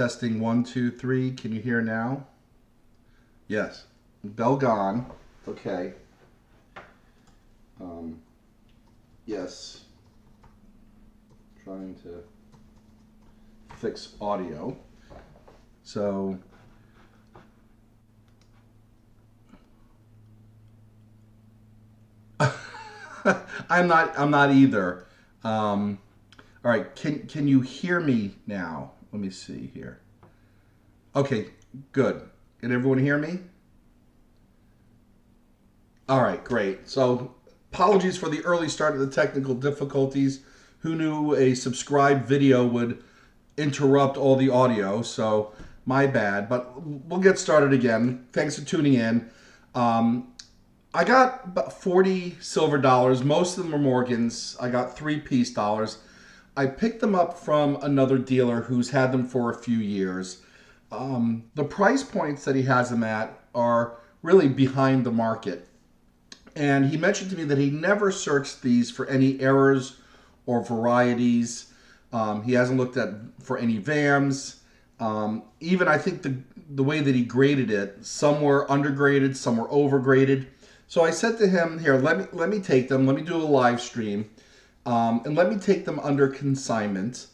testing 1, 2, 3. Can you hear now? Yes. Bell gone. Okay. Yes. Trying to fix audio. So I'm not either. All right, can you hear me now? Let me see here. Okay, good. Can everyone hear me? All right, great. So apologies for the early start of the technical difficulties. Who knew a subscribed video would interrupt all the audio? So my bad, but we'll get started again. Thanks for tuning in. I got about 40 silver dollars. Most of them are Morgans. I got 3-piece dollars. I picked them up from another dealer who's had them for a few years. The price points that he has them at are really behind the market. And he mentioned to me that he never searched these for any errors or varieties. He hasn't looked at for any VAMs. Even I think the way that he graded it, some were undergraded, some were overgraded. So I said to him, here, let me take them, let me do a live stream, and let me take them under consignment,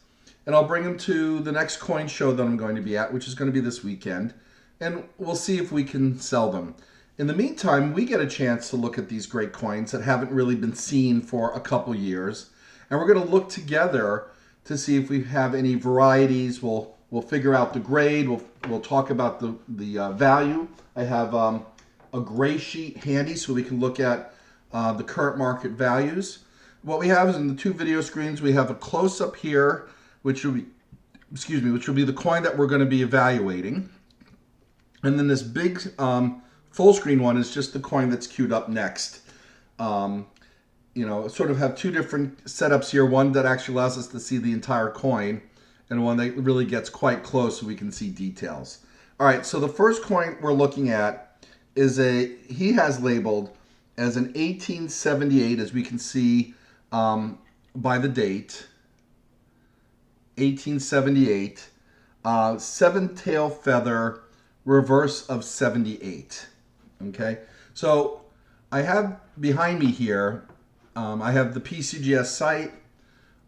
and I'll bring them to the next coin show that I'm going to be at, which is going to be this weekend, and we'll see if we can sell them. In the meantime, we get a chance to look at these great coins that haven't really been seen for a couple years, and we're going to look together to see if we have any varieties. We'll figure out the grade. We'll talk about the value. I have a gray sheet handy so we can look at the current market values. What we have is in the 2 video screens, we have a close-up here, which will be, which will be the coin that we're going to be evaluating. And then this big full screen one is just the coin that's queued up next. Sort of have 2 different setups here. One that actually allows us to see the entire coin, and one that really gets quite close so we can see details. All right, so the first coin we're looking at is he has labeled as an 1878, as we can see by the date, 1878, 7-tail feather, reverse of 78. Okay, so I have behind me here, I have the PCGS site.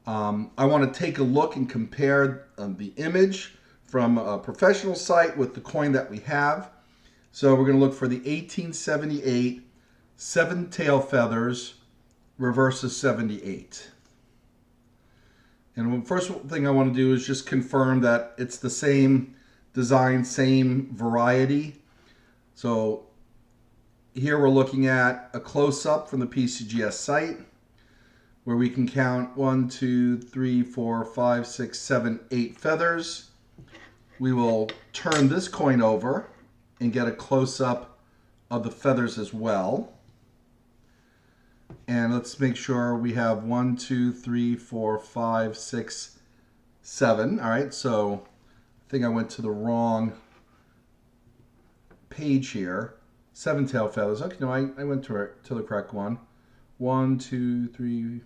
I want to take a look and compare the image from a professional site with the coin that we have. So we're going to look for the 1878 7-tail feathers, reverse of 78. And the first thing I want to do is just confirm that it's the same design, same variety. So here we're looking at a close-up from the PCGS site where we can count 1, 2, 3, 4, 5, 6, 7, 8 feathers. We will turn this coin over and get a close-up of the feathers as well. And let's make sure we have 1, 2, 3, 4, 5, 6, 7. All right, so I think I went to the wrong page here. 7-tail feathers. Okay, no, I went to the correct one. 1, 2, 3,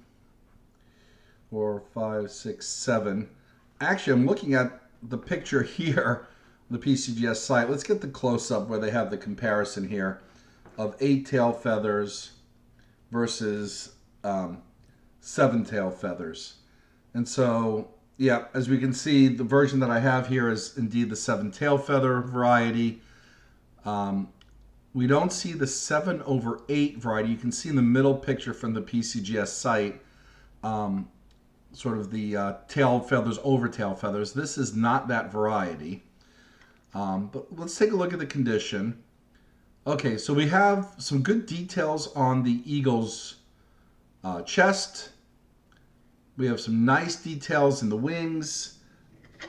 4, 5, 6, 7. Actually, I'm looking at the picture here, the PCGS site. Let's get the close-up where they have the comparison here of 8-tail feathers versus 7-tail feathers. And so, yeah, as we can see, the version that I have here is indeed the 7-tail feather variety. We don't see the 7/8 variety. You can see in the middle picture from the PCGS site, sort of the tail feathers over tail feathers. This is not that variety. But let's take a look at the condition. Okay, so we have some good details on the eagle's chest. We have some nice details in the wings.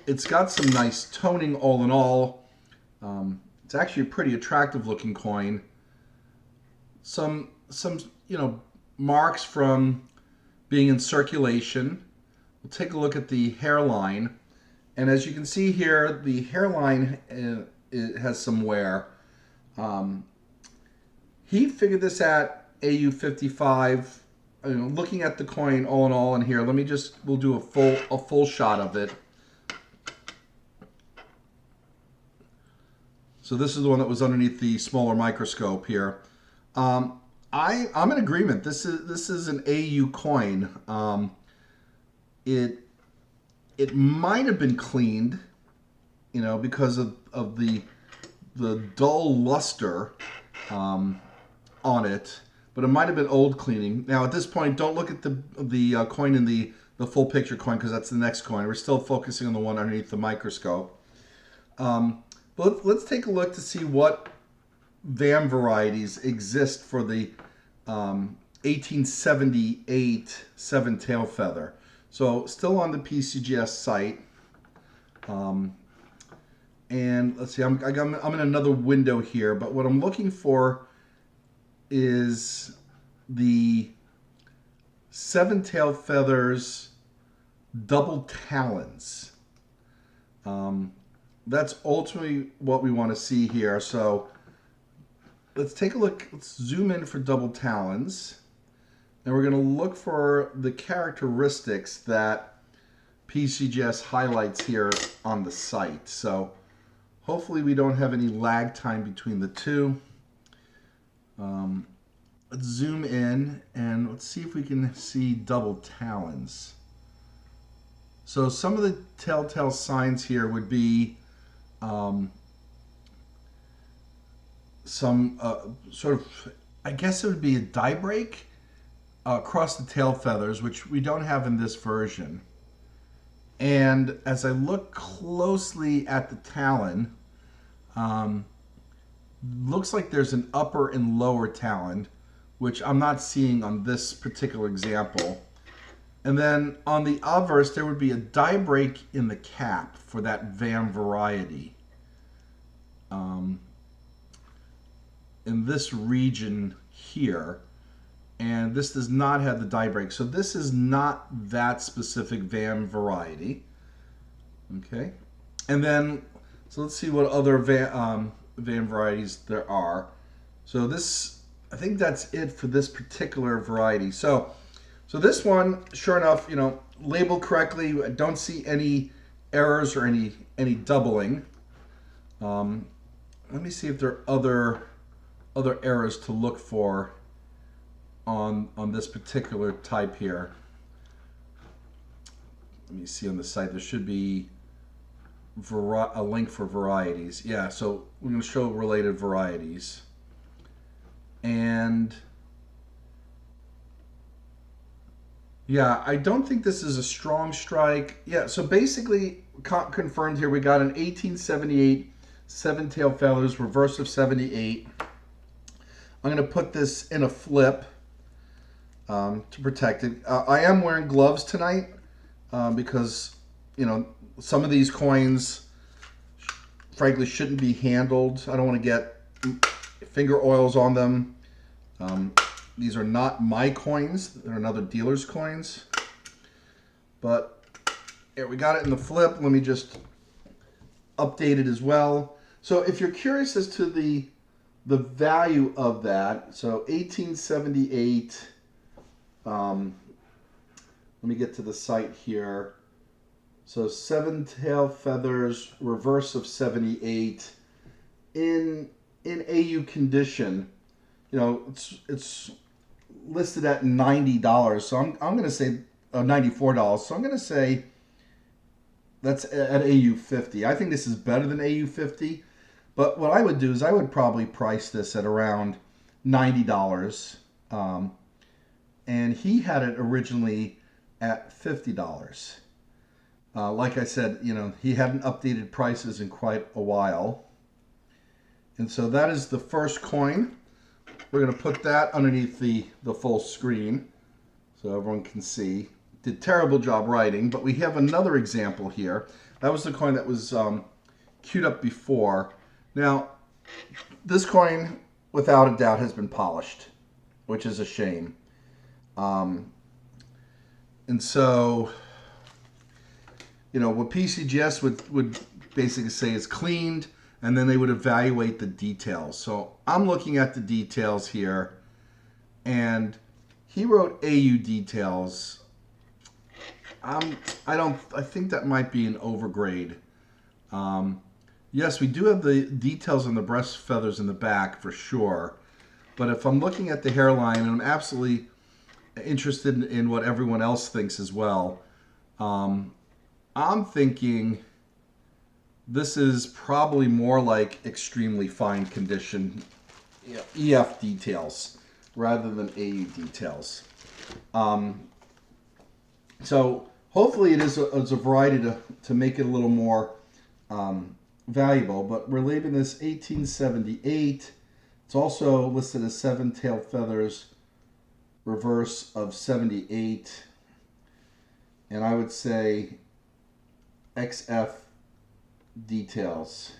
It's got some nice toning all in all. It's actually a pretty attractive looking coin. Some marks from being in circulation. We'll take a look at the hairline. And as you can see here, the hairline it has some wear. He figured this at AU 55. Looking at the coin all in all in here, we'll do a full shot of it. So this is the one that was underneath the smaller microscope here. I'm in agreement. This is an AU coin. It might have been cleaned, because of the dull luster on it, but it might have been old cleaning. Now at this point, don't look at the coin in the full picture coin, because that's the next coin. We're still focusing on the one underneath the microscope. But let's take a look to see what VAM varieties exist for the 1878 seven-tail feather. So still on the PCGS site. And let's see, I'm in another window here, but what I'm looking for is the seven-tail feathers double talons. That's ultimately what we want to see here. So let's take a look. Let's zoom in for double talons. And we're going to look for the characteristics that PCGS highlights here on the site. So hopefully we don't have any lag time between the two. Let's zoom in and let's see if we can see double talons. So some of the telltale signs here would be some sort of, I guess it would be a die break across the tail feathers, which we don't have in this version. And as I look closely at the talon, looks like there's an upper and lower talon, which I'm not seeing on this particular example. And then on the obverse, there would be a die break in the cap for that VAM variety. In this region here, and this does not have the die break. So this is not that specific VAM variety. Okay, and then, so let's see what other VAM varieties there are. So this, I think that's it for this particular variety. So this one, sure enough, labeled correctly. I don't see any errors or any doubling. Let me see if there are other errors to look for on this particular type here. Let me see on the site. There should be a link for varieties. Yeah, so we're going to show related varieties. And yeah, I don't think this is a strong strike. Yeah, so basically confirmed here, we got an 1878 seven-tail feathers, reverse of 78. I'm going to put this in a flip to protect it. I am wearing gloves tonight because, some of these coins, frankly, shouldn't be handled. I don't want to get finger oils on them. These are not my coins. They're another dealer's coins. But here, we got it in the flip. Let me just update it as well. So if you're curious as to the value of that, so 1878, let me get to the site here. So seven-tail feathers, reverse of 78, in AU condition, it's listed at $90. So I'm going to say $94. So I'm going to say that's at AU 50. I think this is better than AU 50. But what I would do is I would probably price this at around $90. And he had it originally at $50. Like I said, he hadn't updated prices in quite a while. And so that is the first coin. We're going to put that underneath the full screen so everyone can see. Did terrible job writing, but we have another example here. That was the coin that was queued up before. Now, this coin, without a doubt, has been polished, which is a shame. And so, what PCGS would basically say is cleaned, and then they would evaluate the details. So I'm looking at the details here, and he wrote AU details. I think that might be an overgrade. yes, we do have the details on the breast feathers in the back for sure. But if I'm looking at the hairline, and I'm absolutely interested in what everyone else thinks as well, I'm thinking this is probably more like extremely fine condition EF details rather than AU details. So hopefully it is a variety to make it a little more valuable. But we're labeling this 1878. It's also listed as 7 tail feathers, reverse of 78. And I would say XF details.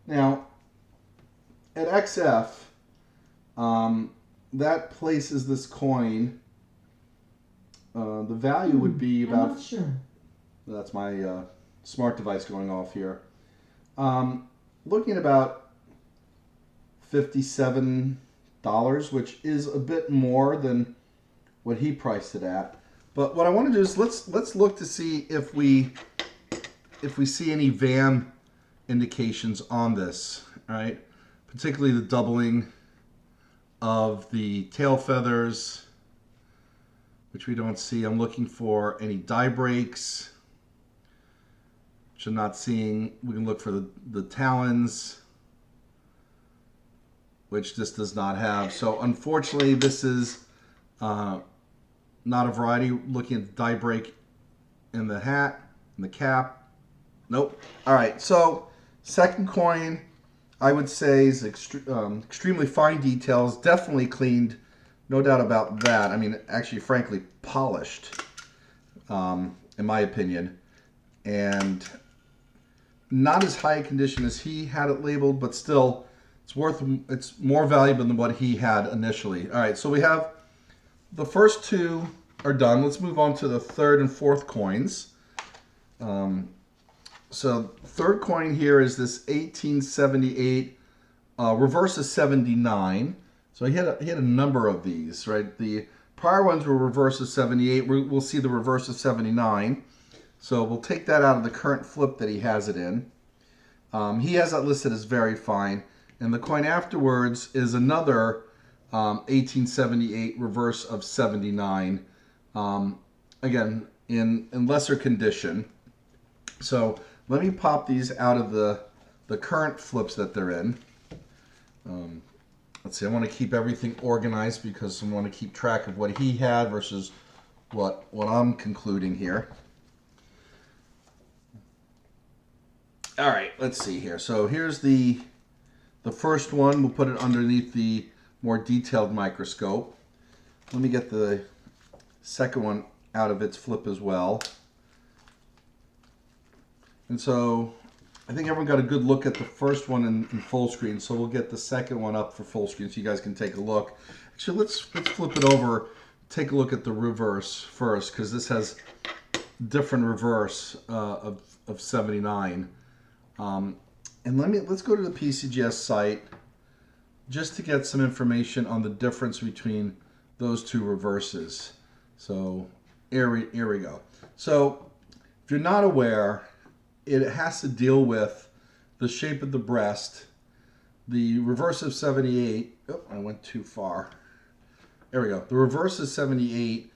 Now, at XF, that places this coin. The value would be about. I'm not sure. That's my smart device going off here. Looking at about $57, which is a bit more than what he priced it at. But what I want to do is let's look to see if we see any VAM indications on this, right? Particularly the doubling of the tail feathers, which we don't see. I'm looking for any die breaks, which I'm not seeing. We can look for the talons, which this does not have. So unfortunately, this is not a variety. Looking at the die break in the hat, in the cap. Nope. All right, so second coin, I would say is extremely fine details, definitely cleaned, no doubt about that. I mean, actually, frankly, polished, in my opinion, and not as high a condition as he had it labeled, but still, it's more valuable than what he had initially. All right, so we have the first two are done. Let's move on to the third and fourth coins. So third coin here is this 1878 reverse of 79. So he had a number of these, right? The prior ones were reverse of 78. We'll see the reverse of 79. So we'll take that out of the current flip that he has it in. He has that listed as very fine. And the coin afterwards is another 1878 reverse of 79. Again, in lesser condition. So let me pop these out of the current flips that they're in. Let's see, I want to keep everything organized because I want to keep track of what he had versus what I'm concluding here. All right, let's see here. So here's the first one. We'll put it underneath the more detailed microscope. Let me get the second one out of its flip as well. And so I think everyone got a good look at the first one in full screen, so we'll get the second one up for full screen so you guys can take a look. Actually, let's flip it over, take a look at the reverse first, because this has different reverse of 79. And let's go to the PCGS site just to get some information on the difference between those two reverses. So here we go. So if you're not aware, it has to deal with the shape of the breast. The reverse of 78, oh, I went too far. There we go. The reverse of 78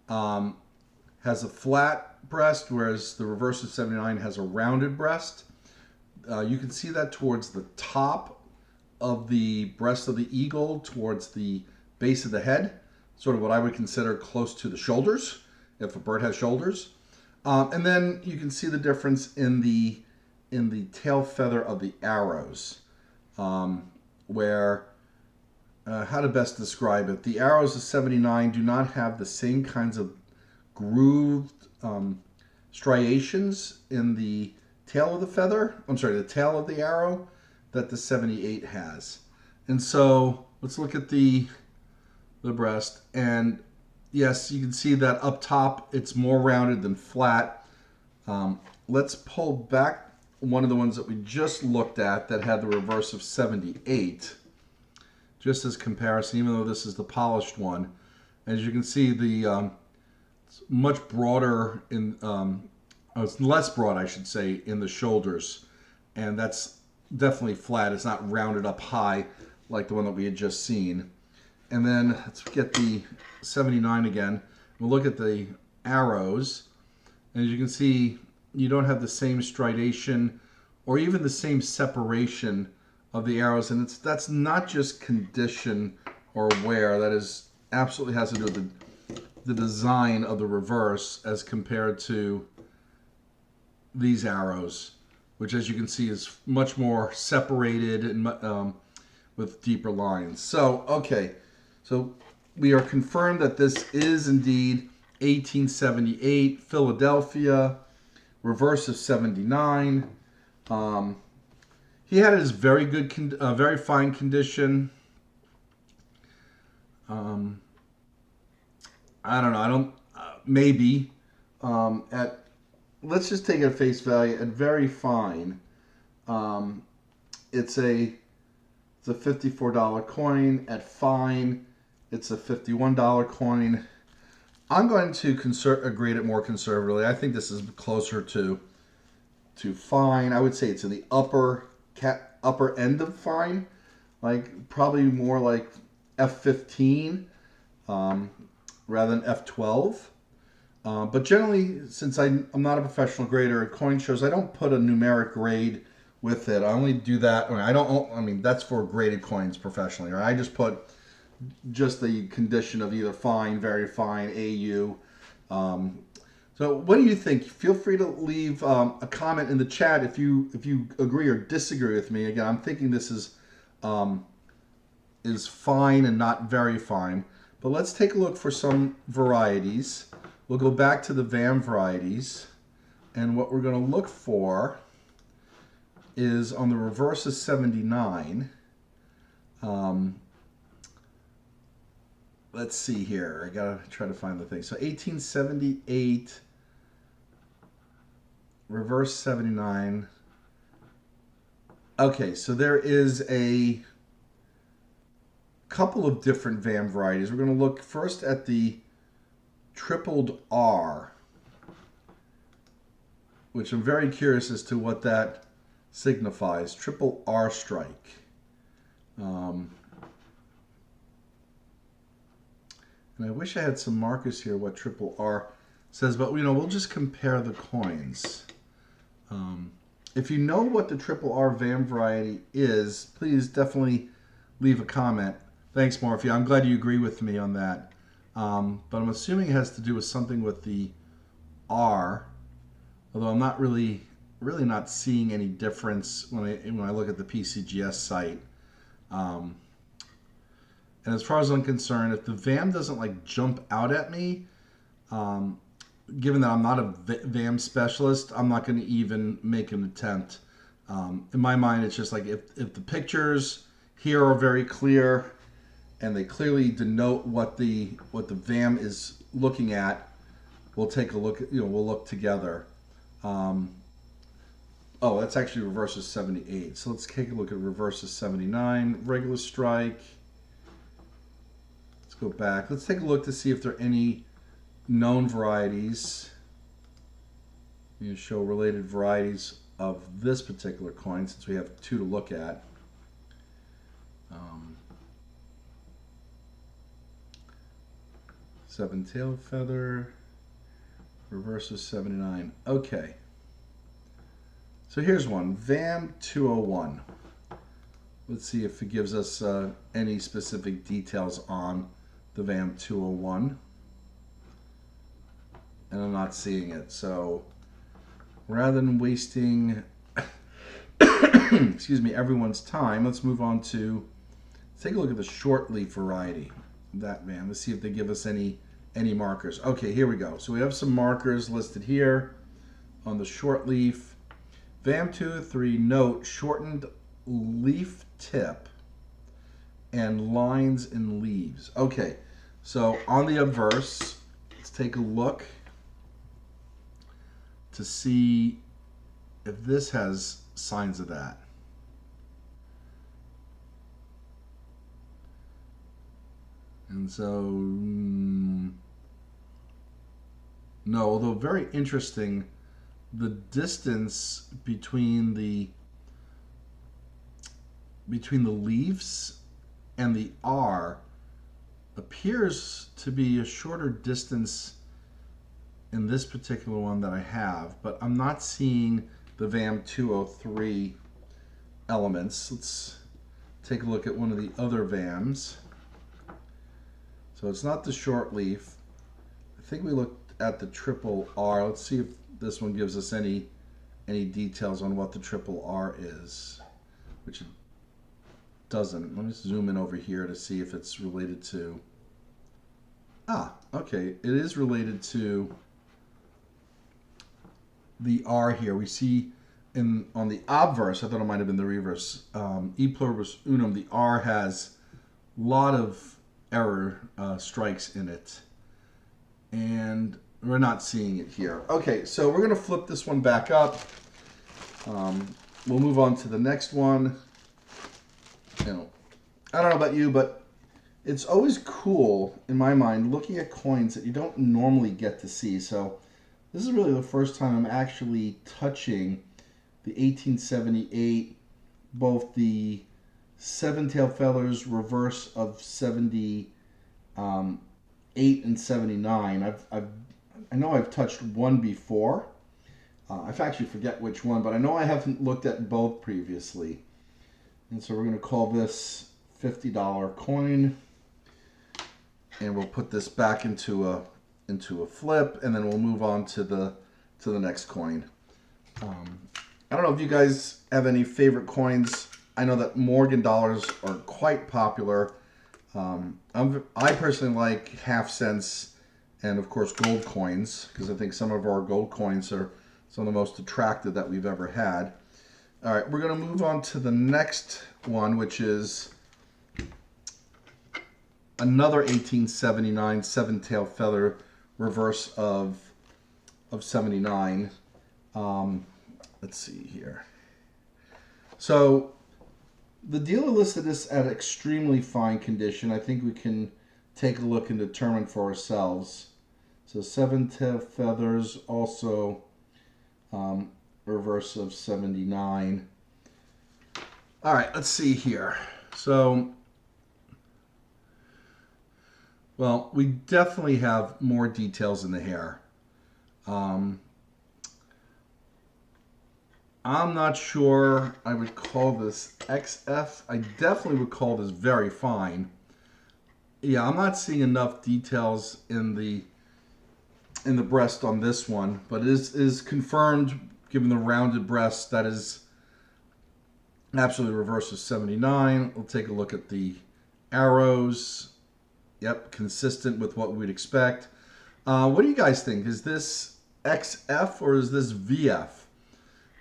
has a flat breast, whereas the reverse of 79 has a rounded breast. You can see that towards the top of the breast of the eagle, towards the base of the head, sort of what I would consider close to the shoulders, if a bird has shoulders. And then you can see the difference in the tail feather of the arrows, where, how to best describe it, the arrows of 79 do not have the same kinds of grooved striations in the tail of the feather, the tail of the arrow, that the 78 has. And so let's look at the breast, and yes, you can see that up top it's more rounded than flat. Let's pull back one of the ones that we just looked at that had the reverse of 78, just as comparison, even though this is the polished one. As you can see, it's much broader in, it's less broad, I should say, in the shoulders, and that's definitely flat. It's not rounded up high like the one that we had just seen. And then let's get the 79 again. We'll look at the arrows. And as you can see, you don't have the same striation or even the same separation of the arrows. And that's not just condition or wear. That is absolutely has to do with the design of the reverse as compared to these arrows, which as you can see is much more separated and with deeper lines. So, okay. So we are confirmed that this is indeed 1878 Philadelphia, reverse of 79. He had his very good, very fine condition. I don't know. Maybe let's just take it at face value at very fine. It's a $54 coin. At fine, it's a $51 coin. I'm going to grade it more conservatively. I think this is closer to fine. I would say it's in the upper end of fine, like probably more like F15 rather than F12. But generally, since I'm not a professional grader at coin shows, I don't put a numeric grade with it. I only do that. I mean, that's for graded coins professionally. Right? I just put just the condition of either fine, very fine, AU. So, what do you think? Feel free to leave a comment in the chat if you agree or disagree with me. Again, I'm thinking this is fine and not very fine. But let's take a look for some varieties. We'll go back to the VAM varieties, and what we're going to look for is on the reverse of 79. Let's see here. I gotta try to find the thing. So 1878, reverse 79. Okay, so there is a couple of different VAM varieties. We're going to look first at the tripled R, which I'm very curious as to what that signifies. Triple R strike. And I wish I had some markers here what triple R says, but we'll just compare the coins. If you know what the triple R VAM variety is, please definitely leave a comment. Thanks, Morphy. I'm glad you agree with me on that. But I'm assuming it has to do with something with the R, although I'm not really not seeing any difference when I look at the PCGS site. And as far as I'm concerned, if the VAM doesn't like jump out at me, given that I'm not a VAM specialist, I'm not going to even make an attempt. In my mind, it's just like if the pictures here are very clear and they clearly denote what the VAM is looking at, we'll take a look. We'll look together. Oh, that's actually reverse of 78. So let's take a look at reverse of 79, regular strike. Let's go back. Let's take a look to see if there are any known varieties. Show related varieties of this particular coin since we have two to look at. Seven-tailed feather, reverse of 79. Okay. So here's one, VAM 201. Let's see if it gives us any specific details on the VAM 201. And I'm not seeing it. So rather than wasting excuse me, everyone's time, let's move on to take a look at the short leaf variety of that VAM. Let's see if they give us any markers. Okay, here we go. So we have some markers listed here on the short leaf. VAM 203, note shortened leaf tip and lines in leaves. Okay, so on the obverse, let's take a look to see if this has signs of that. And so, no, although very interesting, the distance between the between the leaves and the R appears to be a shorter distance in this particular one that I have, but I'm not seeing the VAM 203 elements. Let's take a look at one of the other VAMs. So it's not the short leaf. I think we looked at the triple R. Let's see if this one gives us any details on what the triple R is, which it doesn't. Let me zoom in over here to see if it's related to. Okay, it is related to the R here. We see on the obverse, I thought it might have been the reverse, e pluribus unum, the R has a lot of error strikes in it. And we're not seeing it here. Okay, so we're going to flip this one back up. We'll move on to the next one. I don't know about you, but it's always cool, in my mind, looking at coins that you don't normally get to see. So this is really the first time I'm actually touching the 1878, both the seven-tail feathers reverse of 78 and 79. I know I've touched one before. I actually forget which one, but I know I haven't looked at both previously. And so we're going to call this $50 coin, and we'll put this back into a flip, and then we'll move on to the next coin. I don't know if you guys have any favorite coins. I know that Morgan dollars are quite popular. I personally like half cents and, of course, gold coins, because I think some of our gold coins are some of the most attractive that we've ever had. All right, we're going to move on to the next one, which is another 1879 seven-tail feather reverse of 79. Let's see here. So the dealer listed this at extremely fine condition. I think we can take a look and determine for ourselves. So seven-tail feathers, also reverse of 79. All right, let's see here. So, well, we definitely have more details in the hair. I'm not sure I would call this XF. I definitely would call this very fine. Yeah, I'm not seeing enough details in the breast on this one, but it is confirmed, given the rounded breast, that is absolutely reverse of 79. We'll take a look at the arrows. Yep, consistent with what we'd expect. What do you guys think? Is this XF or is this VF?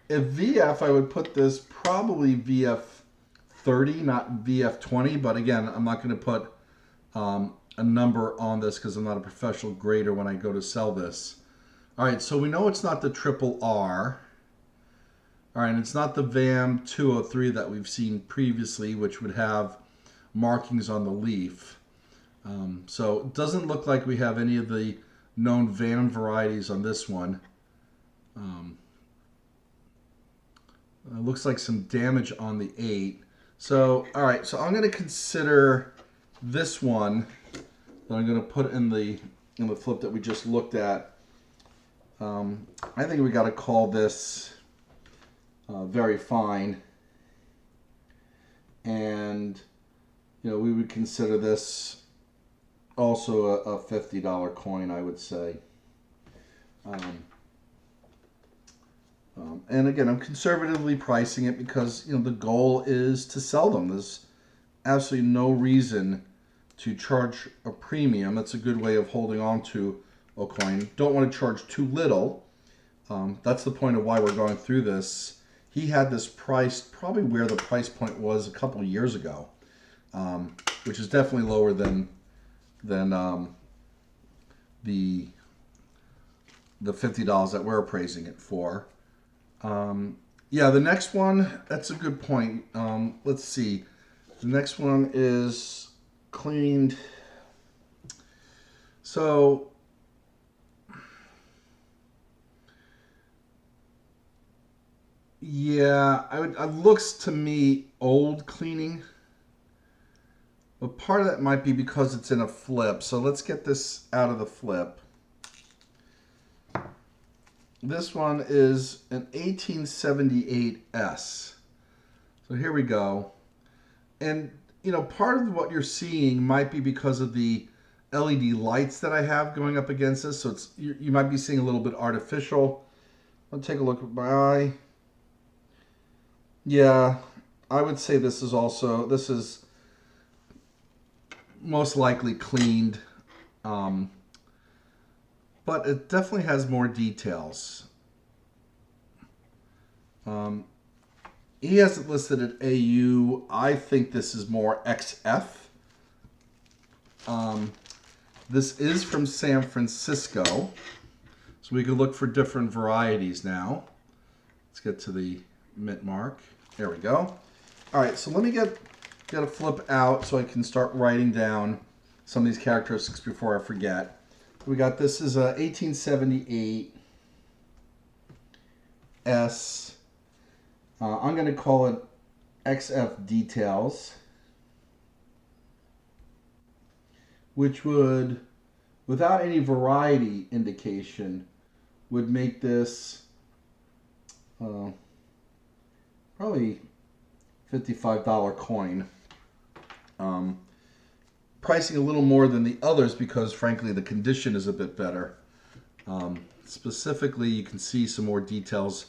If VF, I would put this probably VF 30, not VF 20. But again, I'm not going to put a number on this because I'm not a professional grader when I go to sell this. All right, so we know it's not the triple R. All right, and it's not the VAM 203 that we've seen previously, which would have markings on the leaf. So it doesn't look like we have any of the known VAM varieties on this one. It looks like some damage on the 8. So, all right, so I'm going to consider this one that I'm going to put in the flip that we just looked at. I think we got to call this very fine. And, you know, we would consider this also a $50 coin, I would say. And again, I'm conservatively pricing it because, you know, the goal is to sell them. There's absolutely no reason to charge a premium. That's a good way of holding on to a coin. Don't want to charge too little. That's the point of why we're going through this. He had this priced probably where the price point was a couple years ago, which is definitely lower than the $50 that we're appraising it for. Yeah, the next one, that's a good point. Let's see. The next one is cleaned. So, Yeah, it looks to me old cleaning. But part of that might be because it's in a flip. So let's get this out of the flip. This one is an 1878S. So here we go. And, you know, part of what you're seeing might be because of the LED lights that I have going up against this. So it's you might be seeing a little bit artificial. Let's take a look at my eye. Yeah, I would say this is most likely cleaned, but it definitely has more details. He has it listed at AU. I think this is more XF. This is from San Francisco, so we could look for different varieties now. Let's get to the mint mark. There we go. All right, so let me get a flip out so I can start writing down some of these characteristics before I forget. We got this is a 1878 S. I'm going to call it XF Details, which would, without any variety indication, would make this probably $55 coin. Pricing a little more than the others because, frankly, the condition is a bit better. Specifically, you can see some more details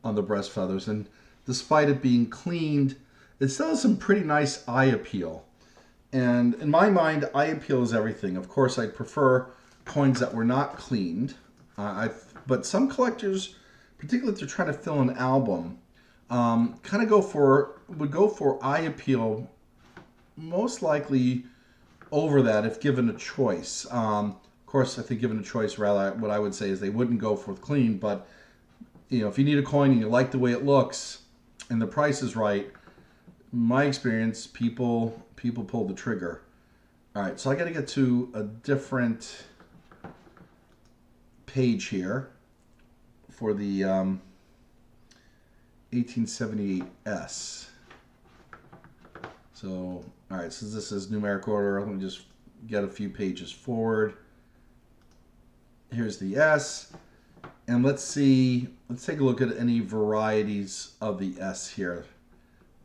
on the breast feathers, and despite it being cleaned, it still has some pretty nice eye appeal. And in my mind, eye appeal is everything. Of course, I prefer coins that were not cleaned, but some collectors, particularly if they're trying to fill an album, kind of would go for eye appeal, most likely over that if given a choice. Of course, I think given a choice, rather, what I would say is they wouldn't go for clean. But you know, if you need a coin and you like the way it looks and the price is right, in my experience, people pull the trigger. All right, so I got to get to a different page here for the 1878S. So, all right, so this is numeric order. Let me just get a few pages forward. Here's the S. And let's take a look at any varieties of the S here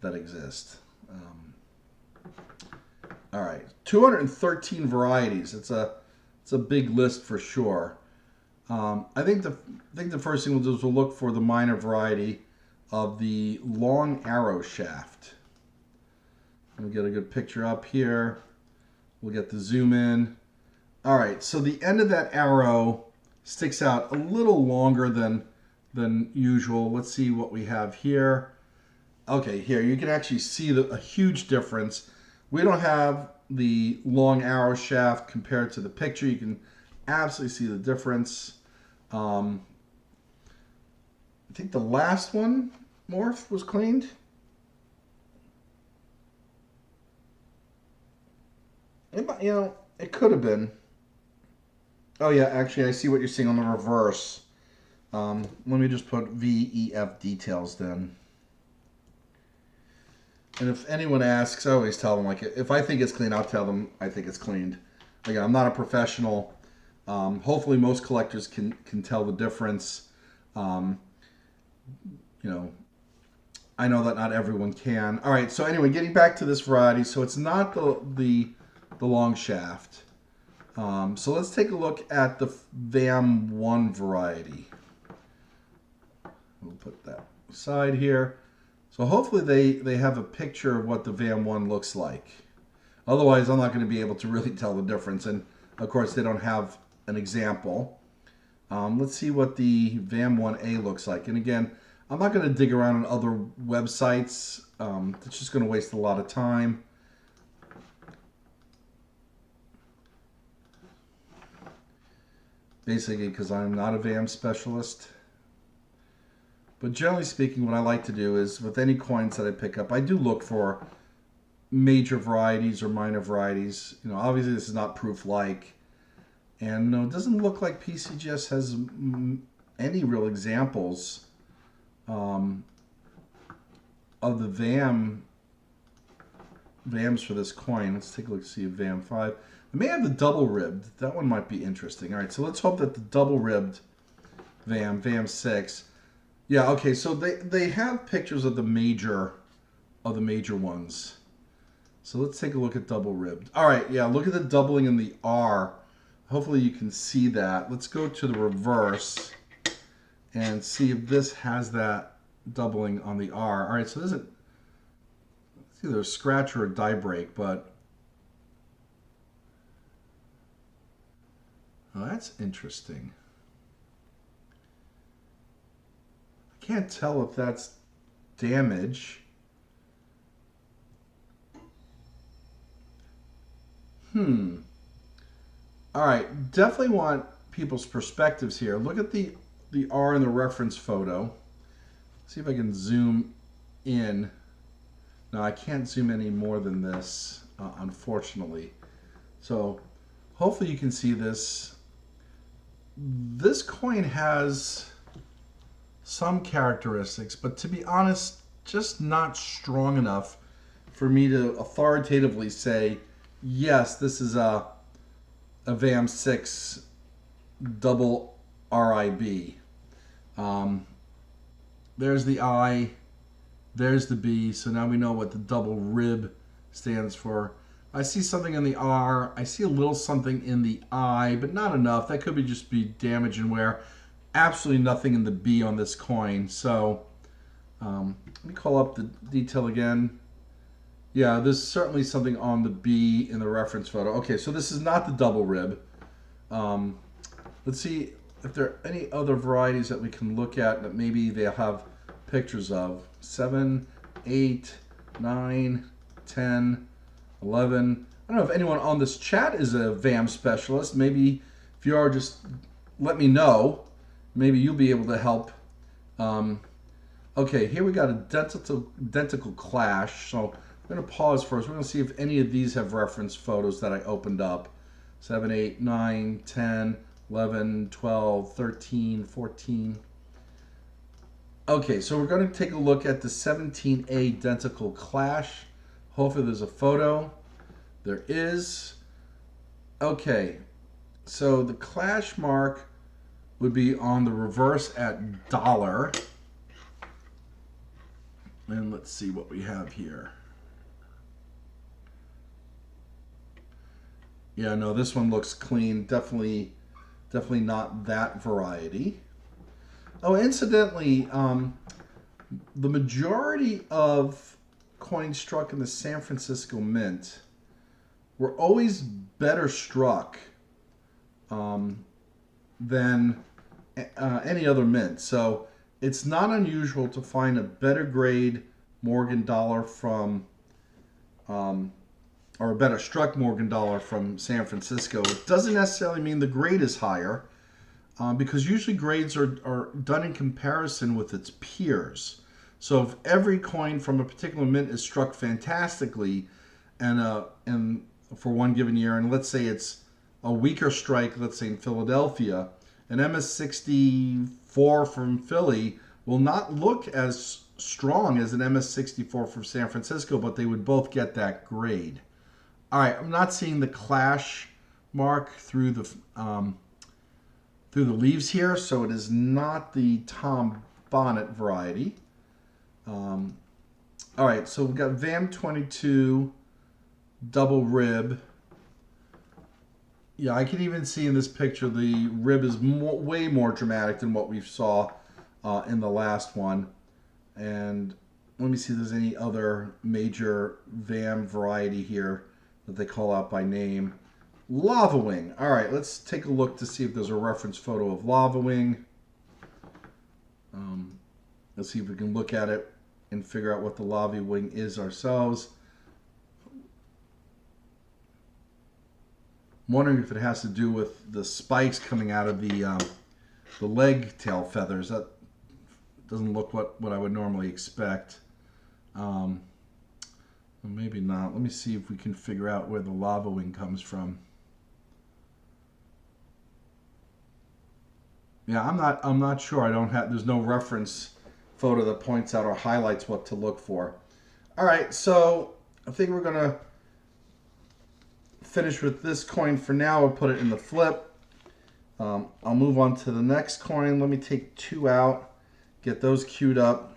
that exist. All right, 213 varieties. It's a big list for sure. I think the first thing we'll do is we'll look for the minor variety of the long arrow shaft. We'll get a good picture up here. We'll get the zoom in. All right, so the end of that arrow sticks out a little longer than usual. Let's see what we have here. Okay, here you can actually see a huge difference. We don't have the long arrow shaft compared to the picture. You can absolutely see the difference. I think the last one, Morph, was cleaned. It could have been. Oh yeah, actually I see what you're seeing on the reverse. Let me just put VEF Details then. And if anyone asks, I always tell them, like, if I think it's clean, I'll tell them I think it's cleaned. Again, I'm not a professional. Hopefully most collectors can tell the difference. I know that not everyone can. All right, so anyway, getting back to this variety. So it's not the long shaft. So let's take a look at the VAM1 variety. We'll put that aside here. So hopefully they have a picture of what the VAM1 looks like. Otherwise, I'm not going to be able to really tell the difference. And of course, they don't have an example. Let's see what the VAM1A looks like. And again, I'm not going to dig around on other websites. It's just going to waste a lot of time. Basically, because I'm not a VAM specialist. But generally speaking, what I like to do is, with any coins that I pick up, I do look for major varieties or minor varieties. Obviously this is not proof-like. And it doesn't look like PCGS has any real examples of the VAMs for this coin. Let's take a look, see a VAM 5. It may have the double ribbed. That one might be interesting. All right, so let's hope that the double ribbed VAM 6. Yeah, okay, so they have pictures of the major ones. So let's take a look at double ribbed. All right, yeah, look at the doubling in the R. Hopefully you can see that. Let's go to the reverse and see if this has that doubling on the R. All right, so this is either a scratch or a die break, but oh, that's interesting. I can't tell if that's damage. All right, definitely want people's perspectives here. Look at the R in the reference photo. See if I can zoom in. No, I can't zoom any more than this, unfortunately. So hopefully you can see this. This coin has some characteristics, but to be honest, just not strong enough for me to authoritatively say, yes, this is a VAM 6 double RIB. There's the I, there's the B, so now we know what the double rib stands for. I see something in the R, I see a little something in the I, but not enough. That could just be damage and wear. Absolutely nothing in the B on this coin. So let me call up the detail again. Yeah, there's certainly something on the B in the reference photo. Okay, so this is not the double rib. Let's see if there are any other varieties that we can look at that maybe they'll have pictures of. 7, 8, 9, 10, 11. I don't know if anyone on this chat is a VAM specialist. Maybe if you are, just let me know. Maybe you'll be able to help. Okay, here we got a identical clash. So I'm going to pause first. We're going to see if any of these have reference photos that I opened up. 7, 8, 9, 10, 11, 12, 13, 14. Okay, so we're going to take a look at the 17A identical clash. Hopefully there's a photo. There is. Okay, so the clash mark would be on the reverse at dollar. And let's see what we have here. Yeah, no, this one looks clean. Definitely not that variety. Oh, incidentally, the majority of coins struck in the San Francisco Mint were always better struck than any other mint. So it's not unusual to find a better grade Morgan dollar from, or a better struck Morgan dollar from San Francisco. It doesn't necessarily mean the grade is higher, because usually grades are done in comparison with its peers. So if every coin from a particular mint is struck fantastically, and for one given year, and let's say it's a weaker strike, let's say in Philadelphia, an MS64 from Philly will not look as strong as an MS64 from San Francisco, but they would both get that grade. All right, I'm not seeing the clash mark through the leaves here, so it is not the Tom Bonnet variety. All right, so we've got VAM 22 double rib. Yeah, I can even see in this picture the rib is way more dramatic than what we saw in the last one. And let me see if there's any other major VAM variety here that they call out by name. Lava Wing. All right, let's take a look to see if there's a reference photo of Lava Wing. Let's see if we can look at it and figure out what the Lava Wing is ourselves. I'm wondering if it has to do with the spikes coming out of the leg tail feathers. That doesn't look what I would normally expect. Well, maybe not. Let me see if we can figure out where the Lava Wing comes from. Yeah, I'm not sure. There's no reference photo that points out or highlights what to look for. All right, so I think we're gonna finish with this coin for now. I'll put it in the flip. I'll move on to the next coin. Let me take 2 out, get those queued up.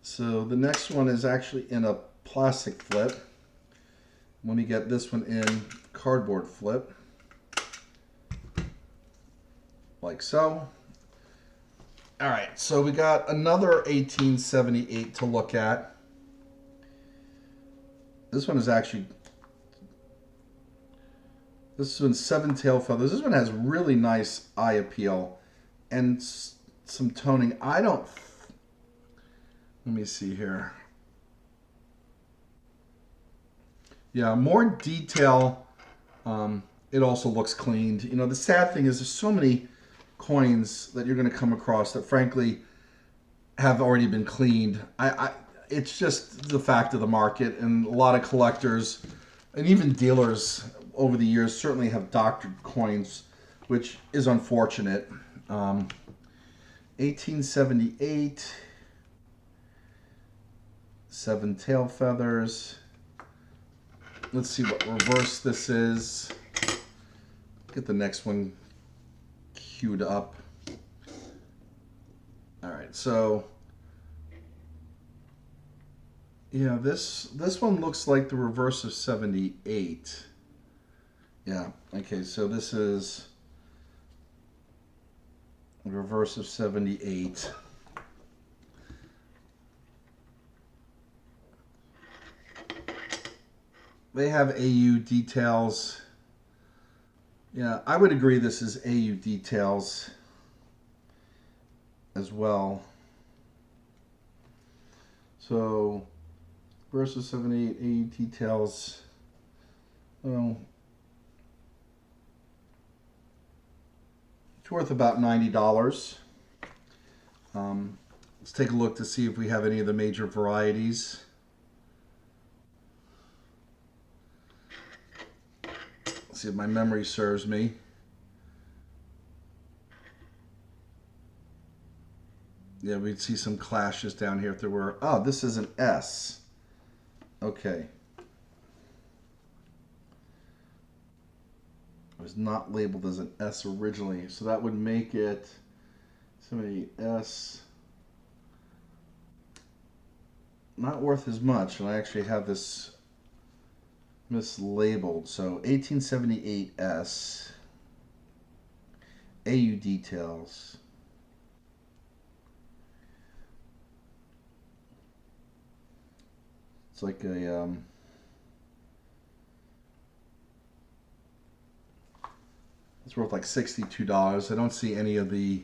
So the next one is actually in a plastic flip. Let me get this one in cardboard flip, like so. All right, so we got another 1878 to look at. This one is actually, this one's 7 tail feathers. This one has really nice eye appeal and some toning. Let me see here. Yeah, more detail. It also looks cleaned. You know, the sad thing is there's so many coins that you're going to come across that frankly have already been cleaned. It's just the fact of the market, and a lot of collectors and even dealers over the years certainly have doctored coins, which is unfortunate. 1878, 7 tail feathers. Let's see what reverse this is. Get the next one queued up. All right, so yeah, this one looks like the reverse of 78. Yeah, okay, so this is the reverse of 78. They have AU details. Yeah, I would agree this is AU details as well. So, versus 78 AU details. Well, it's worth about $90. Let's take a look to see if we have any of the major varieties. See if my memory serves me. Yeah, we'd see some clashes down here if there were. Oh, this is an S. Okay. It was not labeled as an S originally, so that would make it somebody S. Not worth as much, and I actually have this mislabeled. So 1878S AU details. It's like a it's worth like $62. I don't see any of the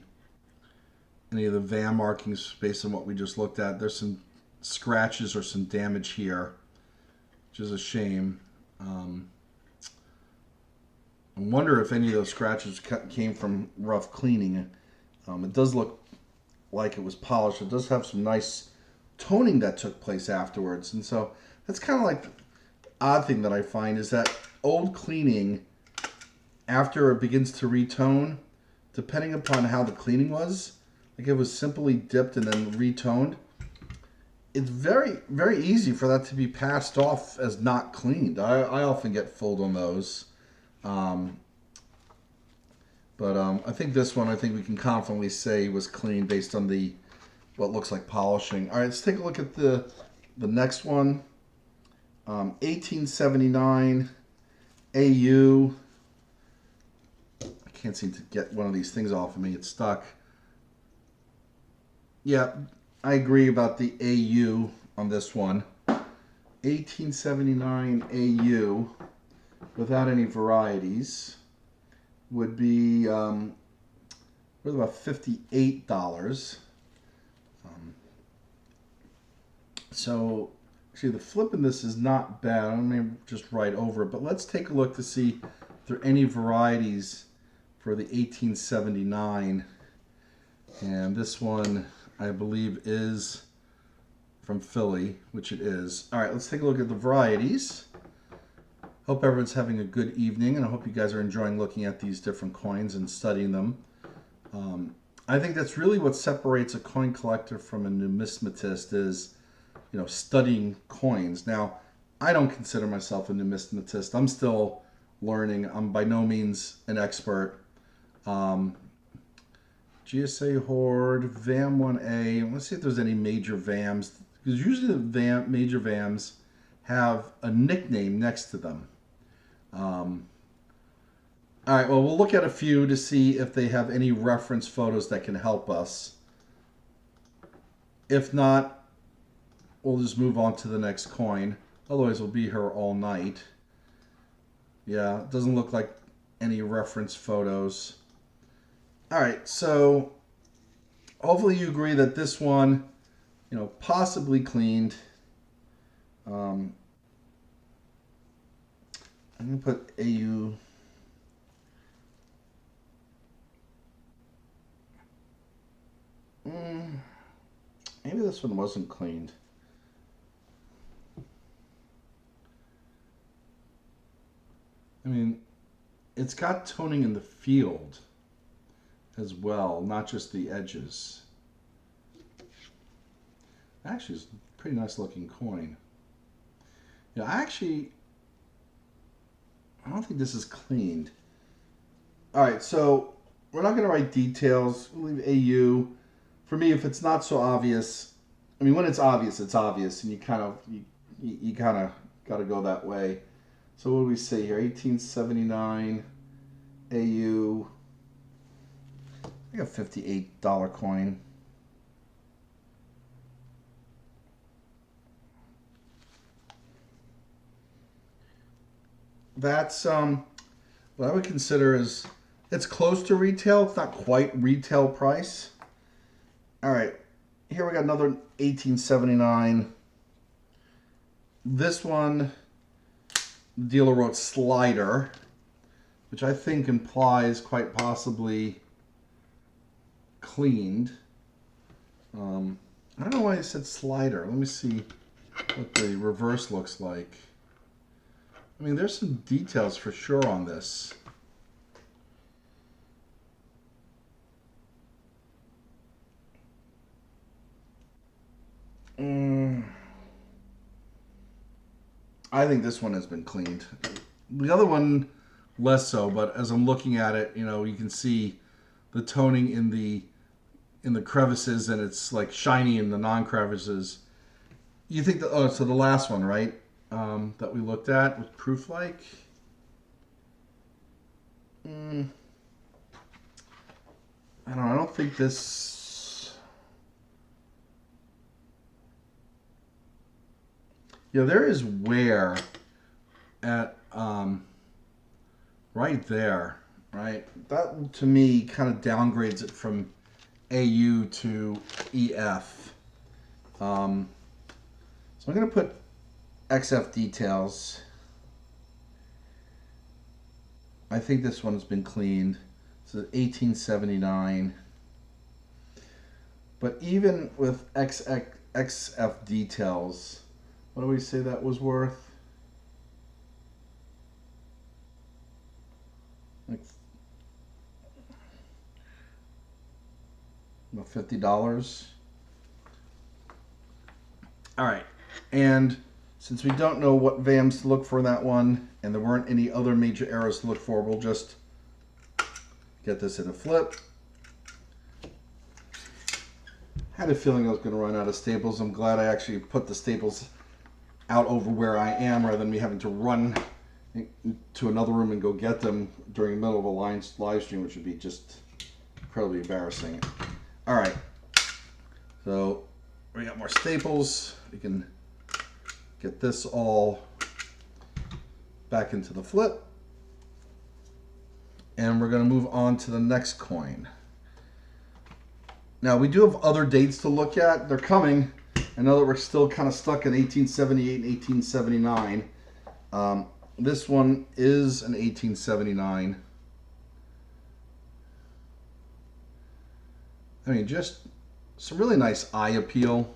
VAM markings based on what we just looked at. There's some scratches or some damage here, which is a shame. I wonder if any of those scratches came from rough cleaning. It does look like it was polished. It does have some nice toning that took place afterwards. And so that's kind of like the odd thing that I find is that old cleaning, after it begins to retone, depending upon how the cleaning was, like it was simply dipped and then retoned, it's very, very easy for that to be passed off as not cleaned. I often get fooled on those. But I think this one, I think we can confidently say was clean based on the what looks like polishing. All right, let's take a look at the next one. 1879 AU. I can't seem to get one of these things off of me. It's stuck. Yeah, I agree about the AU on this one. 1879 AU without any varieties would be worth about $58. So actually the flip in this is not bad. I'm going to just write over it, but let's take a look to see if there are any varieties for the 1879. And this one, I believe, is from Philly, which it is. All right, let's take a look at the varieties. Hope everyone's having a good evening, and I hope you guys are enjoying looking at these different coins and studying them. I think that's really what separates a coin collector from a numismatist is, studying coins. Now, I don't consider myself a numismatist. I'm still learning. I'm by no means an expert. GSA Horde, VAM 1A. Let's see if there's any major VAMs. Because usually the major VAMs have a nickname next to them. All right, well, we'll look at a few to see if they have any reference photos that can help us. If not, we'll just move on to the next coin. Otherwise, we'll be here all night. Yeah, it doesn't look like any reference photos. All right, so hopefully you agree that this one, possibly cleaned. I'm going to put AU. Maybe this one wasn't cleaned. I mean, it's got toning in the field as well, not just the edges. Actually, it's a pretty nice looking coin. Yeah, I don't think this is cleaned. All right, so we're not going to write details. We'll leave AU. For me, if it's not so obvious, I mean, when it's obvious, and you kind of got to go that way. So what do we say here? 1879 AU. I got $58 coin. That's what I would consider is it's close to retail. It's not quite retail price. All right, here we got another 1879. This one, the dealer wrote slider, which I think implies quite possibly cleaned. I don't know why it said slider. Let me see what the reverse looks like. I mean, there's some details for sure on this. I think this one has been cleaned. The other one, less so, but as I'm looking at it, you can see the toning in the crevices, and it's like shiny in the non-crevices. You think that, so the last one, right, that we looked at with proof-like? I don't think this... there is wear at right there, right? That to me kind of downgrades it from AU to EF. So I'm going to put XF details. I think this one's been cleaned. It's 1879. But even with XF details, what do we say that was worth? Like $50. All right, and since we don't know what VAMs to look for in that one, and there weren't any other major errors to look for, we'll just get this in a flip. Had a feeling I was going to run out of staples. I'm glad I actually put the staples out over where I am rather than me having to run to another room and go get them during the middle of a live stream, which would be just incredibly embarrassing. All right, so we got more staples. We can get this all back into the flip, and we're going to move on to the next coin. Now we do have other dates to look at. They're coming. I know that we're still kind of stuck in 1878 and 1879. This one is an 1879. I mean, just some really nice eye appeal.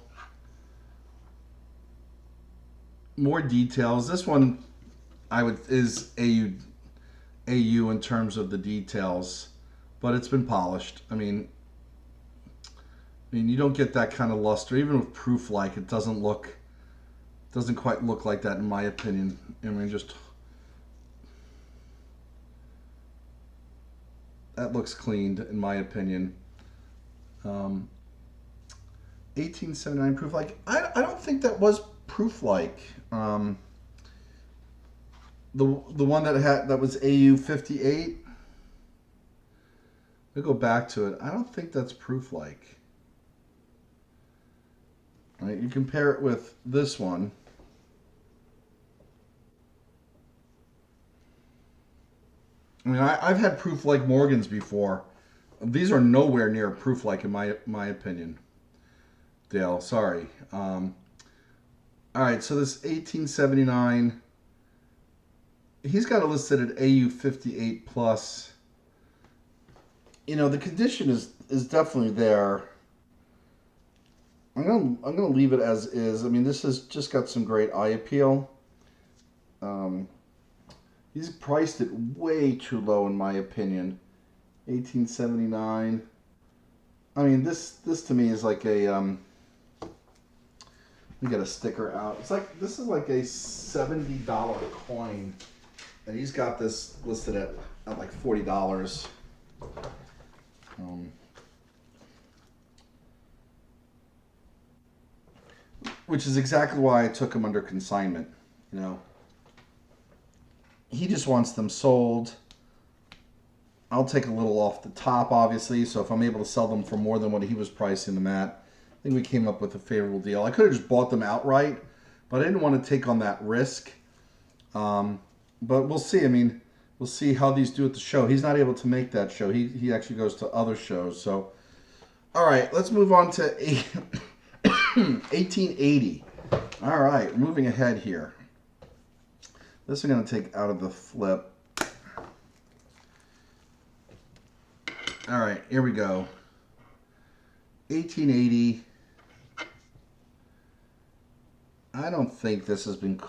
More details. This one is AU in terms of the details, but it's been polished. I mean, I mean, you don't get that kind of luster. Even with proof-like, it doesn't quite look like that in my opinion. I mean, that looks cleaned in my opinion. 1879 proof-like. I don't think that was proof-like. The one that was AU 58. I'll go back to it. I don't think that's proof-like. Right, you compare it with this one. I mean, I've had proof-like Morgans before. These are nowhere near proof-like in my opinion. Dale, sorry. All right, so this 1879, he's got it listed at AU 58 plus. You know, the condition is definitely there. I'm gonna leave it as is. I mean, this has just got some great eye appeal. He's priced it way too low in my opinion. 1879. I mean, this to me is like a let me get a sticker out. This is like a $70 coin, and he's got this listed at like $40. Which is exactly why I took him under consignment. You know, he just wants them sold. I'll take a little off the top, obviously. So if I'm able to sell them for more than what he was pricing them at, I think we came up with a favorable deal. I could have just bought them outright, but I didn't want to take on that risk. But we'll see. I mean, we'll see how these do at the show. He's not able to make that show. He actually goes to other shows. So, all right, let's move on to 1880. All right, moving ahead here. This I'm going to take out of the flip. All right, here we go. 1880. I don't think this has been...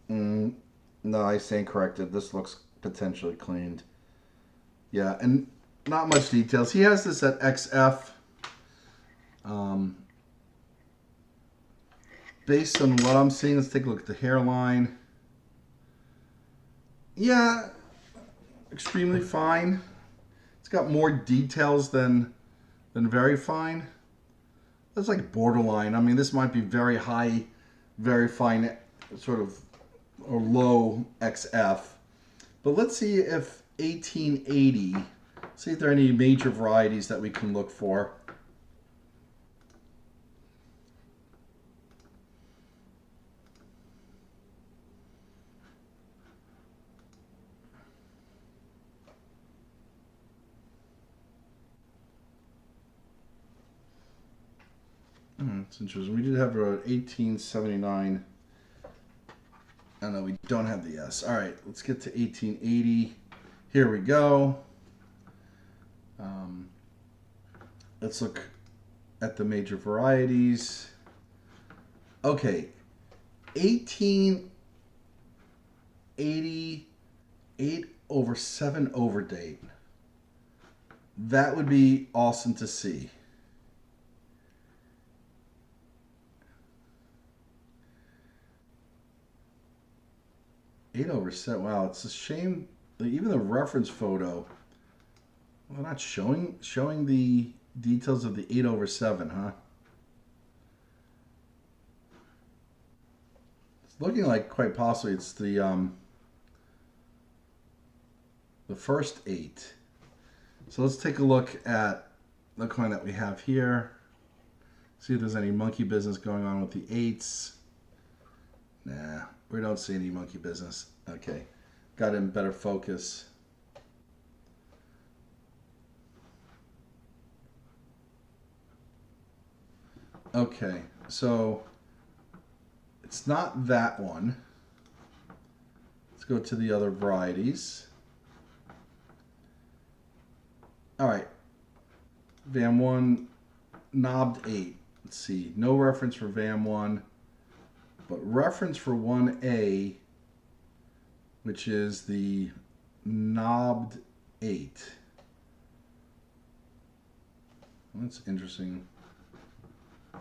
No, I stand corrected. This looks potentially cleaned. Yeah, and not much details. He has this at XF. Based on what I'm seeing, let's take a look at the hairline. Yeah, extremely fine. It's got more details than very fine. That's like borderline. I mean, this might be very high, very fine, sort of, or low XF. But let's see if 1880, see if there are any major varieties that we can look for. It's interesting. We did have a 1879. Oh no, we don't have the S. All right, let's get to 1880. Here we go. Let's look at the major varieties. Okay, 1880, 8/7 over date. That would be awesome to see. 8/7. Wow, it's a shame. Even the reference photo, well, not showing the details of the 8/7, huh? It's looking like quite possibly it's the first 8. So let's take a look at the coin that we have here. See if there's any monkey business going on with the 8s. Nah, we don't see any monkey business. Okay, got in better focus. Okay, so it's not that one. Let's go to the other varieties. All right, VAM1 knobbed 8. Let's see, no reference for VAM1, but reference for 1A, which is the knobbed 8. That's interesting.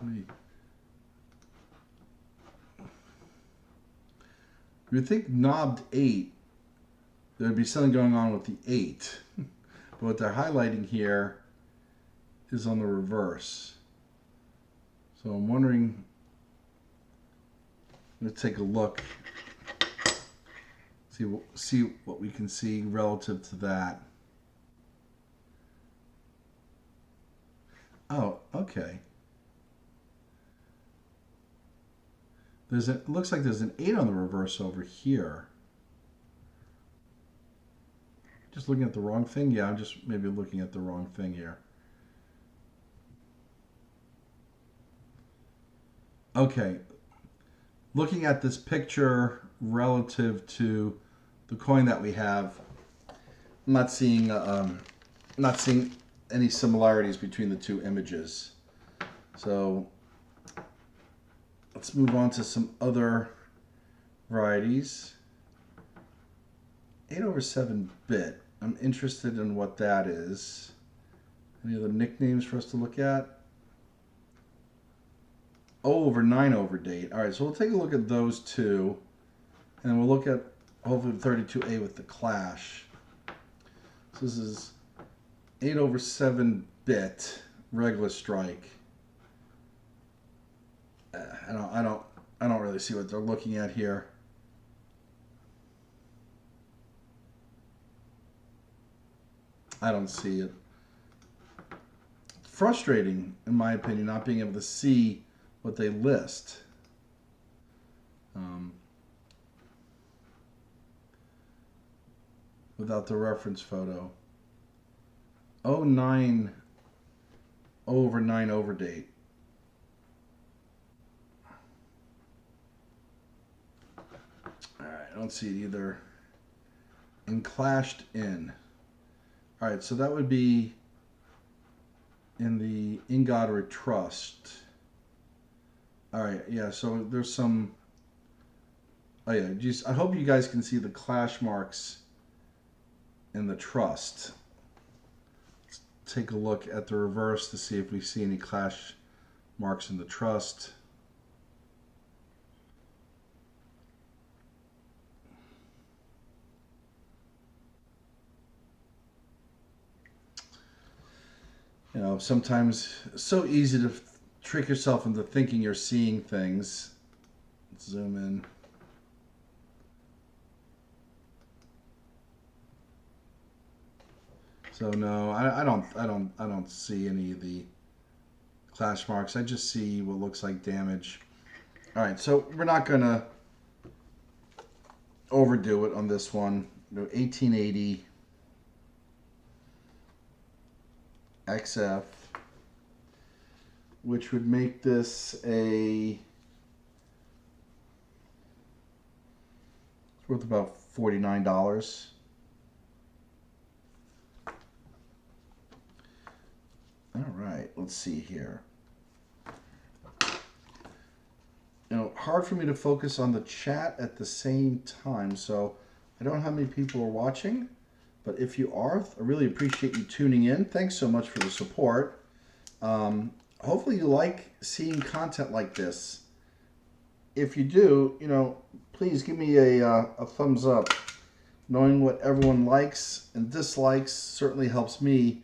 You would think knobbed 8, there'd be something going on with the 8. But what they're highlighting here is on the reverse. So I'm wondering, let's take a look, see what we can see relative to that. Oh, okay. It looks like there's an 8 on the reverse over here. Just looking at the wrong thing? Yeah, I'm just maybe looking at the wrong thing here. Okay. Looking at this picture relative to the coin that we have, I'm not seeing any similarities between the two images. So let's move on to some other varieties. 8/7 bit. I'm interested in what that is. Any other nicknames for us to look at? 0/9 date. All right, so we'll take a look at those two, and we'll look at hopefully the 32A with the clash. So this is 8/7 bit regular strike. I don't really see what they're looking at here. I don't see it. Frustrating, in my opinion, not being able to see what they list. Without the reference photo. 0/9 date. Alright, I don't see it either. And clashed in. Alright, so that would be in the In God We Trust. Alright, yeah, so there's some... Oh yeah, I hope you guys can see the clash marks in the trust. Let's take a look at the reverse to see if we see any clash marks in the trust. You know, sometimes it's so easy to trick yourself into thinking you're seeing things. Let's zoom in. So no, I don't see any of the clash marks. I just see what looks like damage. All right, so we're not gonna overdo it on this one. 1880 XF, which would make this it's worth about $49. All right, let's see here. You know, hard for me to focus on the chat at the same time, so I don't know how many people are watching, but if you are, I really appreciate you tuning in. Thanks so much for the support. Hopefully you like seeing content like this. If you do, you know, please give me a thumbs up. Knowing what everyone likes and dislikes certainly helps me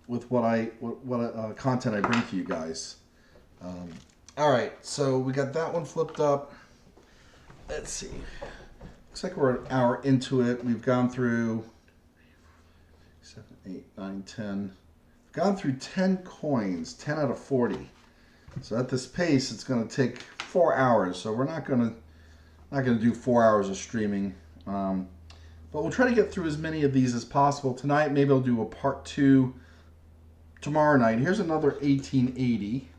with what content I bring to you guys. All right, so we got that one flipped up. Let's see. Looks like we're an hour into it. We've gone through 7, 8, 9, 10. We've gone through 10 coins, 10 out of 40. So at this pace, it's going to take 4 hours. So we're not going to do 4 hours of streaming. But we'll try to get through as many of these as possible tonight. Maybe I'll do a part 2 tomorrow night. Here's another 1880.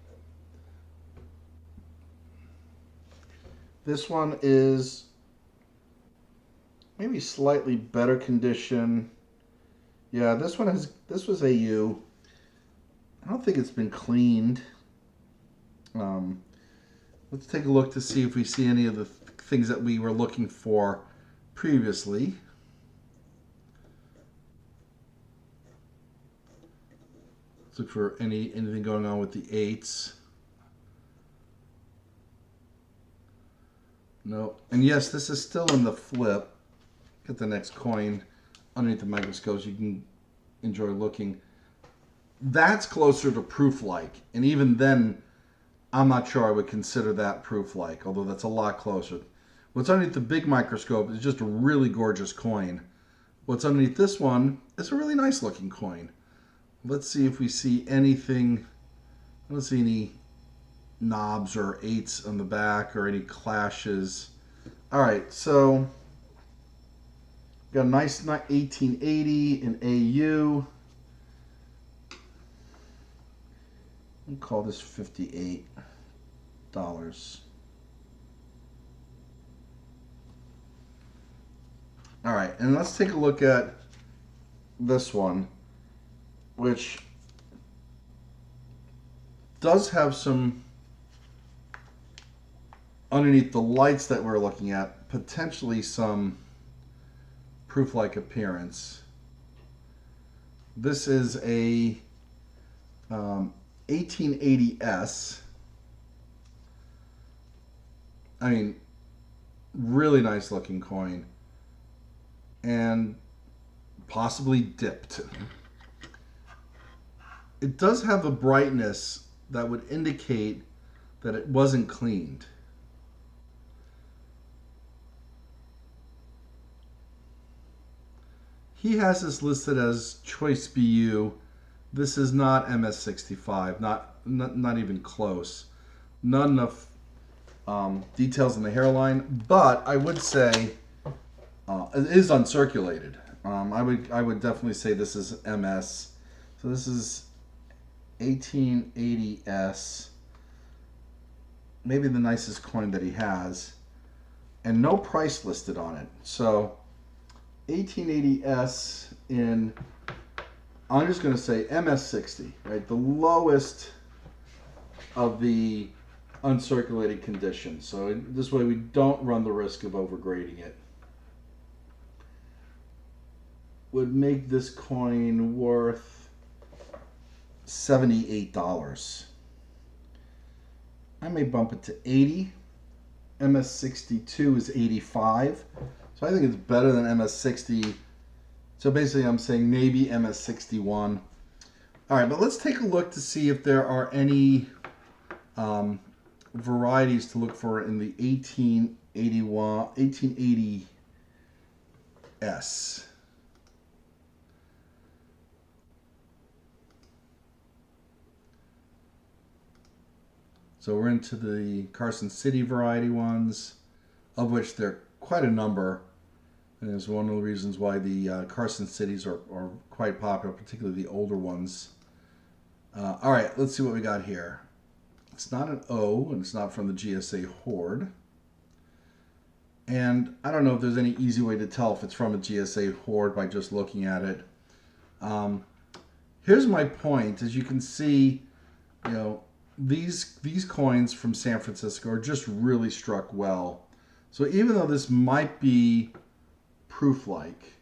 This one is maybe slightly better condition. Yeah, this was AU. I don't think it's been cleaned. Let's take a look to see if we see any of the things that we were looking for previously. Let's look for anything going on with the 8s. No. And yes, this is still in the flip. Get the next coin underneath the microscope so you can enjoy looking. That's closer to proof-like. And even then, I'm not sure I would consider that proof-like, although that's a lot closer. What's underneath the big microscope is just a really gorgeous coin. What's underneath this one is a really nice looking coin. Let's see if we see anything. I don't see any knobs or 8s on the back or any clashes. All right, so got a nice 1880 in AU. We'll call this $58. All right, and let's take a look at this one, which does have some, underneath the lights that we're looking at, potentially some proof-like appearance. This is a 1880S. I mean, really nice looking coin. And possibly dipped. It does have a brightness that would indicate that it wasn't cleaned. He has this listed as Choice BU. This is not MS65, not even close. Not enough details in the hairline, but I would say it is uncirculated. I would definitely say this is MS. So this is 1880S. Maybe the nicest coin that he has, and no price listed on it. So 1880S in, I'm just going to say MS60, right? The lowest of the uncirculated conditions. So this way we don't run the risk of overgrading it. Would make this coin worth $78. I may bump it to 80. MS62 is 85. So I think it's better than MS60. So basically I'm saying maybe MS61. All right, but let's take a look to see if there are any varieties to look for in the 1880S. So we're into the Carson City variety ones, of which there are quite a number. And it's one of the reasons why the Carson Cities are quite popular, particularly the older ones. All right, let's see what we got here. It's not an O, and it's not from the GSA Horde. And I don't know if there's any easy way to tell if it's from a GSA Horde by just looking at it. Here's my point. As you can see, you know, these coins from San Francisco are just really struck well. So even though this might be proof-like,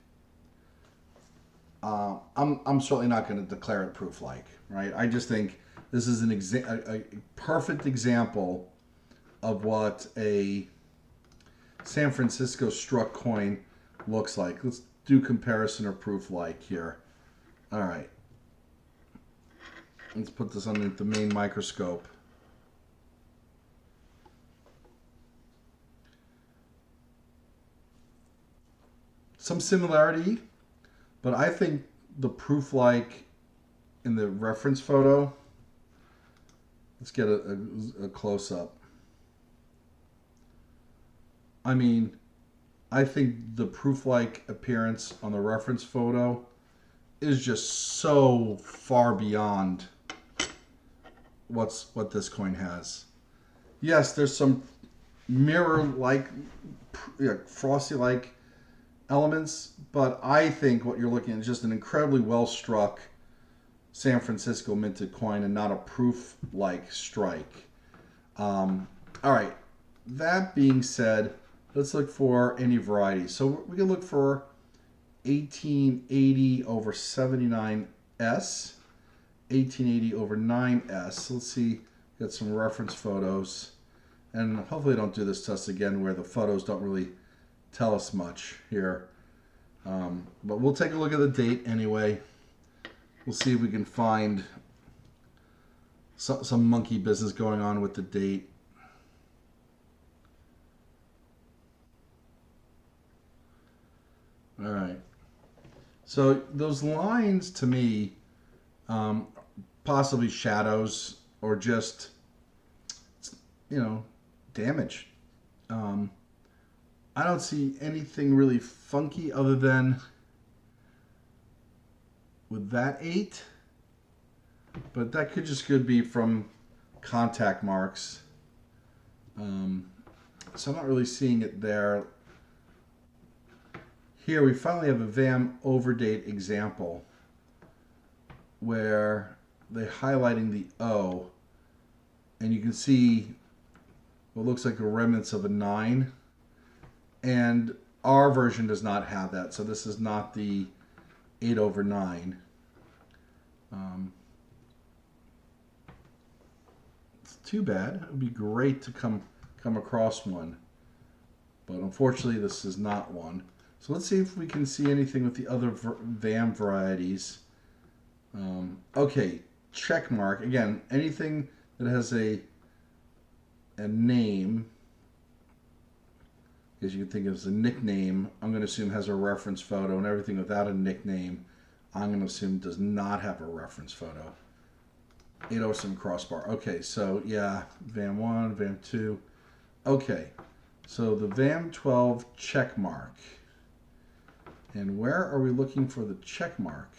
I'm certainly not going to declare it proof-like, right? I just think this is a perfect example of what a San Francisco struck coin looks like. Let's do comparison or proof-like here. All right. Let's put this underneath the main microscope. Some similarity, but I think the proof-like in the reference photo, let's get a close-up. I mean, I think the proof-like appearance on the reference photo is just so far beyond what this coin has. Yes, there's some mirror-like, frosty-like elements, but I think what you're looking at is just an incredibly well-struck San Francisco minted coin and not a proof-like strike. All right, that being said, let's look for any varieties. So we can look for 1880 over 79S 1880 over 9S. Let's see, get some reference photos. And hopefully I don't do this test again where the photos don't really tell us much here. But we'll take a look at the date anyway. We'll see if we can find some monkey business going on with the date. All right. So those lines to me, possibly shadows or just, damage. I don't see anything really funky other than with that 8, but that could be from contact marks. So I'm not really seeing it there. Here we finally have a VAM overdate example where they're highlighting the O, and you can see what looks like the remnants of a 9. And our version does not have that, so this is not the 8 over 9. It's too bad. It would be great to come across one, but unfortunately this is not one. So let's see if we can see anything with the other VAM varieties. Okay, check mark. Again, anything that has a name, as you can think of as a nickname, I'm going to assume has a reference photo, and everything without a nickname, I'm going to assume does not have a reference photo. 807 crossbar. Okay, so yeah, VAM 1, VAM 2. Okay, so the VAM 12 check mark. And where are we looking for the check mark?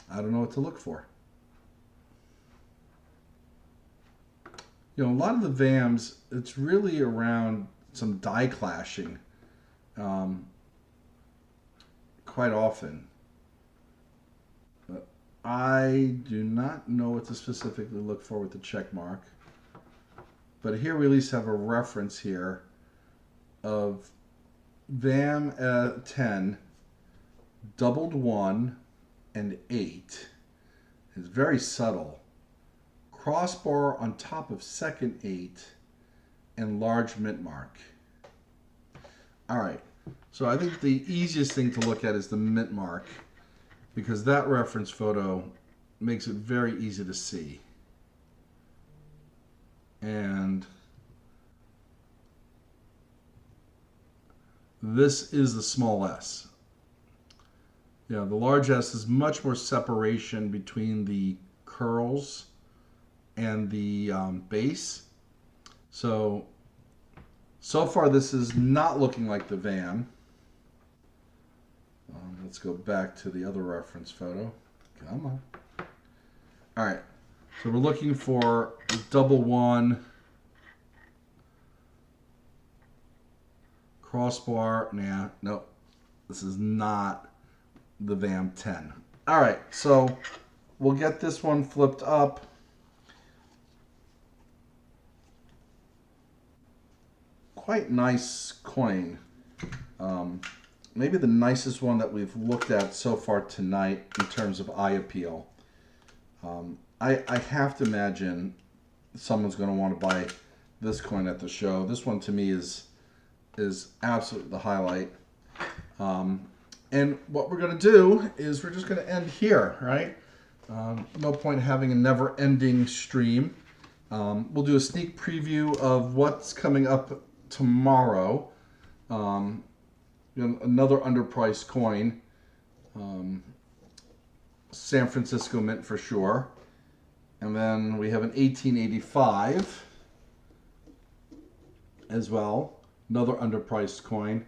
I don't know what to look for. A lot of the VAMs, it's really around some die clashing quite often. But I do not know what to specifically look for with the check mark. But here we at least have a reference here of VAM 10, doubled 1, and 8. It's very subtle. Crossbar on top of second 8 and large mint mark. All right, so I think the easiest thing to look at is the mint mark, because that reference photo makes it very easy to see. And this is the small s. The large S is much more separation between the curls and the base. So far this is not looking like the VAM. Let's go back to the other reference photo. Come on. All right, so we're looking for double 1, crossbar. Nah, nope, this is not the VAM 10. All right, so we'll get this one flipped up. Quite nice coin. Maybe the nicest one that we've looked at so far tonight in terms of eye appeal. I have to imagine someone's going to want to buy this coin at the show. This one to me is absolutely the highlight. And what we're going to do is we're just going to end here, right? No point having a never-ending stream. We'll do a sneak preview of what's coming up tomorrow. Another underpriced coin. San Francisco Mint for sure. And then we have an 1885 as well. Another underpriced coin.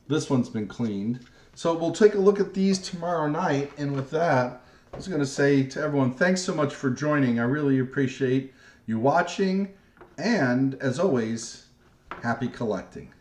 This one's been cleaned. So we'll take a look at these tomorrow night. And with that, I was going to say to everyone, thanks so much for joining. I really appreciate you watching. And as always, happy collecting.